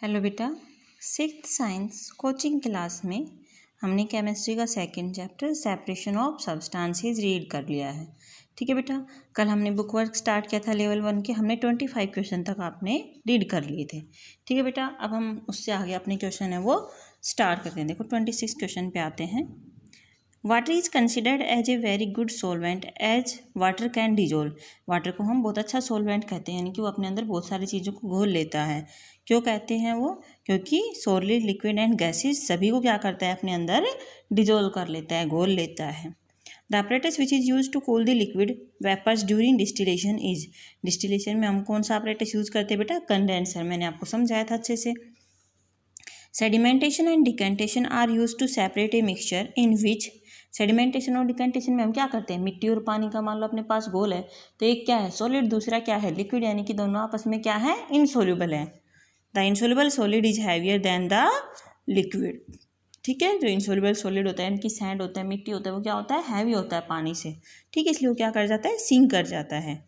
Hello बेटा, sixth science coaching class में हमने केमिस्ट्री का second chapter separation of substances read कर लिया है। ठीक है बेटा, कल हमने बुक वर्क स्टार्ट किया था लेवल 1 के, हमने 25 क्वेश्चन तक आपने रीड कर लिए थे। ठीक है बेटा, अब हम उससे आगे अपने क्वेश्चन है वो स्टार्ट करते हैं। देखो 26 क्वेश्चन पे आते हैं। Water is considered as a very good solvent as water can dissolve. Water को हम बहुत अच्छा सोलवेंट कहते हैं, यानी कि वो अपने अंदर बहुत सारी चीज़ों को घोल लेता है। क्यों कहते हैं वो? क्योंकि सॉलिड, लिक्विड एंड गैसेज सभी को क्या करता है, अपने अंदर डिजोल्व कर लेता है, घोल लेता है। The apparatus which is use to cool the liquid vapours during distillation is. Distillation में हम कौन सा apparatus यूज़ करते हैं बेटा? कंडेंसर। मैंने आपको समझाया था अच्छे से। Sedimentation and decantation are use to separate a mixture in which. Sedimentation और डिकेंटेशन में हम क्या करते हैं, मिट्टी और पानी का मान लो अपने पास घोल है, तो एक क्या है सॉलिड, दूसरा क्या है लिक्विड, यानी कि दोनों आपस में क्या है, इनसोल्यूबल है। The insoluble solid is heavier than the liquid. ठीक है, जो इनसोल्यूबल सॉलिड होता है, यानी कि सैंड होता है, मिट्टी होता है, वो क्या होता है, हैवी होता है पानी से। ठीक है, इसलिए वो क्या कर जाता है, सिंक कर जाता है।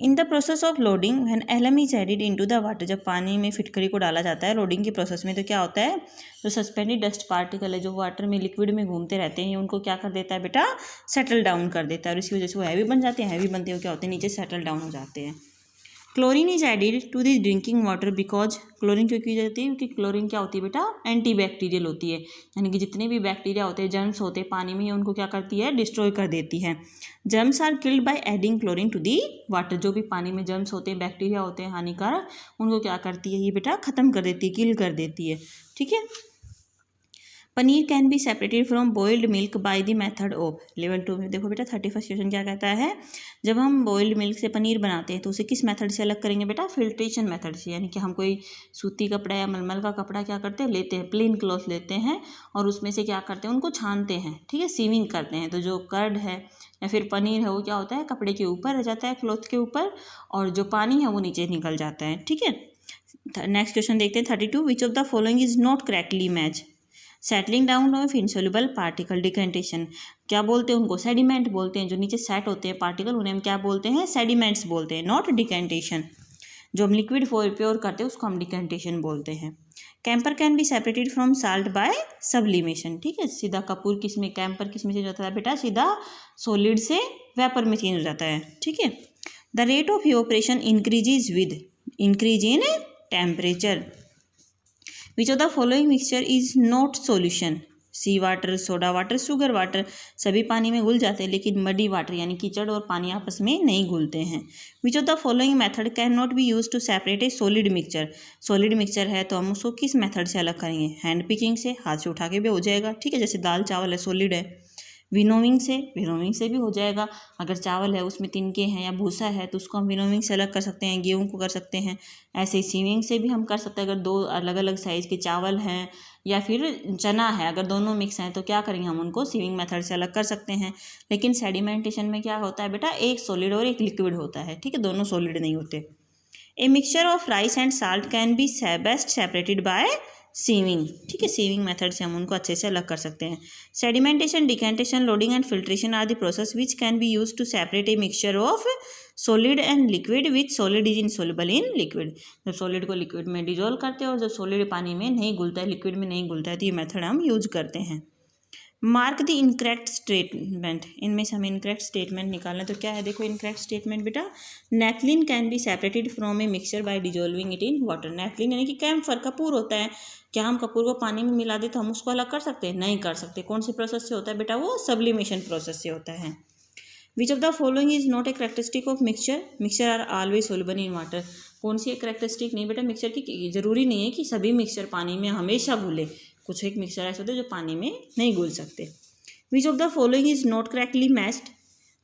In the process of loading when alum is added into the water. जब पानी में फिटकरी को डाला जाता है लोडिंग के प्रोसेस में, तो क्या होता है, जो सस्पेंडेड डस्ट पार्टिकल है जो वाटर में लिक्विड में घूमते रहते हैं, ये उनको क्या कर देता है बेटा, सेटल डाउन कर देता है, और इसी वजह से वो हैवी बन जाते हैं। हैवी बनते हुए क्या होते हैं, नीचे सेटल डाउन हो जाते हैं। Chlorine is added to this drinking water because. Chlorine क्यों की जाती है? क्योंकि क्लोरीन क्या होती है बेटा, एंटी बैक्टीरियल होती है, यानी कि जितने भी बैक्टीरिया होते हैं, जर्म्स होते हैं पानी में, ये उनको क्या करती है, डिस्ट्रॉय कर देती है। Germs are killed by adding chlorine to the water. जो भी पानी में जर्म्स होते हैं, बैक्टीरिया होते हैं हानिकारक, उनको क्या करती है ये बेटा, ख़त्म कर देती है, किल कर देती है। ठीक है। Paneer can be separated from boiled milk by the method of. Level 2 में देखो बेटा 31 क्वेश्चन क्या कहता है, जब हम बॉइल्ड मिल्क से पनीर बनाते हैं तो उसे किस मेथड से अलग करेंगे बेटा, फिल्ट्रेशन मेथड से। यानी कि हम कोई सूती कपड़ा या मलमल का कपड़ा क्या करते हैं, लेते हैं, प्लेन क्लॉथ लेते हैं, और उसमें से क्या करते हैं, उनको छानते हैं। ठीक है, सीविंग करते हैं, तो जो कर्ड है या फिर पनीर है वो क्या होता है, कपड़े के ऊपर रह जाता है, क्लॉथ के ऊपर, और जो पानी है वो नीचे निकल जाता है। ठीक है, नेक्स्ट क्वेश्चन देखते हैं 32। विच of the following is not correctly match. Settling down of insoluble particle decantation. क्या बोलते हैं उनको, सेडिमेंट बोलते हैं। जो नीचे सेट होते हैं पार्टिकल, उन्हें हम क्या बोलते हैं, सेडिमेंट्स बोलते हैं, नॉट डिकेंटेशन। जो हम लिक्विड प्योर करते हैं उसको हम डिकेंटेशन बोलते हैं। Camphor can be separated from salt by sublimation. ठीक है, सीधा कपूर किस में, कैंपर किस में चेंज होता है बेटा, सीधा सॉलिड से वेपर में चेंज हो जाता है। ठीक है। The rate of evaporation increases with increase in temperature. Which of the following mixture is not solution. Sea water, soda water, sugar water सभी पानी में घुल जाते हैं, लेकिन मडी वाटर यानी कीचड़ और पानी आपस में नहीं घुलते हैं। Which of the following method can not be use to separate a solid mixture. Solid mixture है तो हम उसको किस मेथड से अलग करेंगे, हैंड पिकिंग से, हाथ से उठा के भी हो जाएगा। ठीक है, जैसे दाल चावल है सॉलिड है, विनोविंग से भी हो जाएगा। अगर चावल है उसमें तिनके हैं या भूसा है तो उसको हम विनोविंग से अलग कर सकते हैं, गेहूं को कर सकते हैं। ऐसे ही सीविंग से भी हम कर सकते हैं। अगर दो अलग अलग साइज़ के चावल हैं या फिर चना है, अगर दोनों मिक्स हैं तो क्या करेंगे, हम उनको सीविंग मेथड से अलग कर सकते हैं। लेकिन सेडिमेंटेशन में क्या होता है बेटा, एक सॉलिड और एक लिक्विड होता है। ठीक है, दोनों सॉलिड नहीं होते। A mixture of rice and salt can be best separated by sieving. ठीक है, सीविंग मेथड से हम उनको अच्छे से अलग कर सकते हैं। Sedimentation, decantation, loading and filtration are the process which can be use to separate a mixture of solid and liquid which solid is insoluble in liquid. जब सॉलिड को लिक्विड में डिजोल्व करते हैं और जब सॉलिड पानी में नहीं घुलता है, लिक्विड में नहीं घुलता है, तो ये मेथड हम यूज करते हैं। Mark the incorrect statement. इनमें से हमें इनकरेक्ट स्टेटमेंट निकालना है, तो क्या है देखो इनकरेक्ट स्टेटमेंट बेटा, naphthalene can be separated from a mixture by dissolving it in water. Naphthalene यानी कि कैम्फर, कपूर होता है। क्या हम कपूर को पानी में मिला दे तो हम उसको अलग कर सकते हैं? नहीं कर सकते। कौन से प्रोसेस से होता है बेटा, वो सब्लिमेशन प्रोसेस से होता है। Which of the following is not a characteristic of mixture. Mixture are always soluble in water. कौन सी एक करेक्टरिस्टिक नहीं बेटा मिक्सचर की, जरूरी नहीं है कि सभी मिक्सचर पानी में हमेशा घुले। कुछ एक मिक्सचर ऐसे होते हैं जो पानी में नहीं घुल सकते। विच of the following is not correctly matched.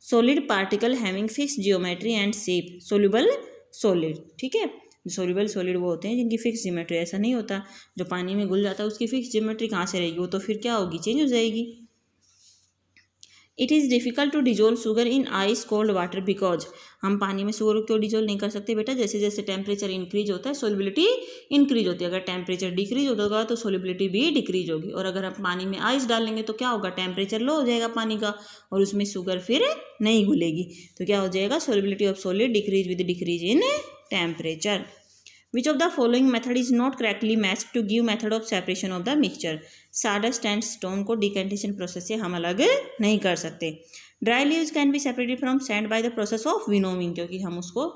Solid particle having fix geometry and shape, soluble solid. ठीक है, सोल्यूबल सॉलिड वो होते हैं जिनकी फिक्स जियोमेट्री, ऐसा नहीं होता जो पानी में घुल जाता है उसकी फिक्स जियोमेट्री कहाँ से रहेगी, वो तो फिर क्या होगी, चेंज हो जाएगी। It is difficult to dissolve sugar in ice cold water because. हम पानी में शुगर क्यों डिजोल्व नहीं कर सकते बेटा, जैसे जैसे टेम्परेचर इंक्रीज होता है सोलिबिलिटी इंक्रीज होती है। अगर टेम्परेचर डिक्रीज होगा तो सोलिबिलिटी भी डिक्रीज होगी, और अगर हम पानी में आइस डालेंगे तो क्या होगा, टेम्परेचर लो हो जाएगा पानी का और उसमें शुगर फिर नहीं घुलेगी, तो क्या हो जाएगा, solubility of solid decrease with decrease in temperature. Which of the following method is not correctly match to give method of separation of the mixture. Sawdust and stone को डिकेंटेशन प्रोसेस से हम अलग नहीं कर सकते। Dry leaves can be separated from sand by the process of winnowing, क्योंकि हम उसको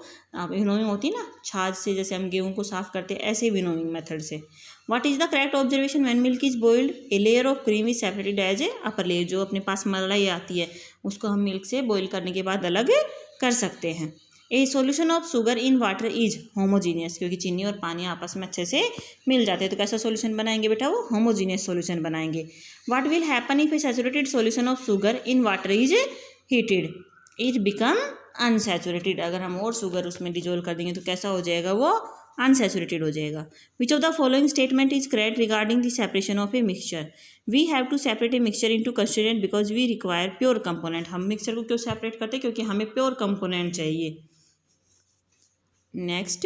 विनोविंग होती है ना छाछ से, जैसे हम गेहूं को साफ करते हैं ऐसे विनोविंग मेथड से। What is the correct observation when milk is boiled? A layer of cream is separated as a upper layer. जो अपने पास मलाई आती है उसको हम मिल्क से बॉईल करने के बाद अलग कर सकते हैं। A solution of sugar in water is homogeneous, क्योंकि चीनी और पानी आपस में अच्छे से मिल जाते हैं, तो कैसा सोल्यूशन बनाएंगे बेटा? वो होमोजीनियस सोल्यूशन बनाएंगे। What will happen if A saturated solution of sugar in water is heated? It become unsaturated. अगर हम और शुगर उसमें डिजोल्व कर देंगे तो कैसा हो जाएगा? वो अनसैचुरेटेड हो जाएगा। Which of the following statement is correct regarding the separation of a mixture? We have to separate a mixture into constituent because we require pure component. हम मिक्सचर को क्यों सेपरेट करते हैं? क्योंकि हमें प्योर कंपोनेंट चाहिए। Next,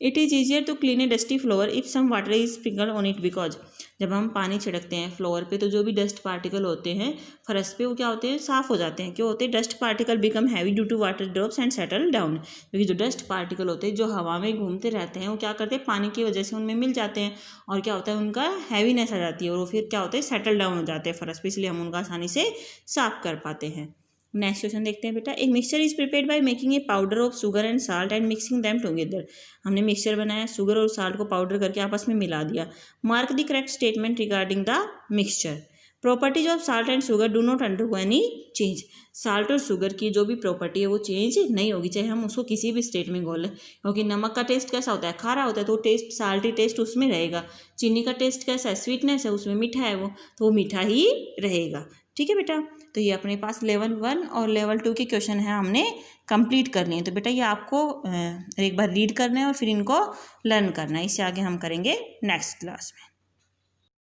it is easier to clean a dusty floor if some water is sprinkled on it because. जब हम पानी छिड़कते हैं फ्लोर पे तो जो भी डस्ट पार्टिकल होते हैं फर्श पे वो क्या होते हैं? साफ हो जाते हैं। क्यों होते हैं? Dust particle become heavy due to water drops and settle down. क्योंकि जो डस्ट पार्टिकल होते हैं जो हवा में घूमते रहते हैं वो क्या करते हैं? पानी की वजह से उनमें मिल जाते हैं और क्या होता है? उनका हैवीनेस आ जाती है और वो फिर क्या होते हैं? सेटल डाउन हो जाते हैं फर्श पे, इसलिए हम उनका आसानी से साफ कर पाते हैं। नेक्स्ट क्वेश्चन देखते हैं बेटा। एक mixture is prepared by making a powder of sugar and salt and mixing them together. हमने मिक्सचर बनाया, शुगर और साल्ट को पाउडर करके आपस में मिला दिया। Mark the correct statement regarding the mixture. Properties of salt and sugar do not undergo any change. Salt और शुगर की जो भी प्रॉपर्टी है वो चेंज नहीं होगी, चाहे हम उसको किसी भी स्टेट में घोल लें। क्योंकि नमक का टेस्ट कैसा होता है? खारा होता है, तो टेस्ट साल्टी टेस्ट उसमें रहेगा। चीनी का टेस्ट कैसा है? स्वीटनेस है, उसमें मीठा है वो, तो वो मीठा ही रहेगा। ठीक है बेटा, तो ये अपने पास लेवल 1 और लेवल 2 के क्वेश्चन है, हमने कंप्लीट करनी है। तो बेटा ये आपको एक बार रीड करना है और फिर इनको लर्न करना है। इससे आगे हम करेंगे नेक्स्ट क्लास में।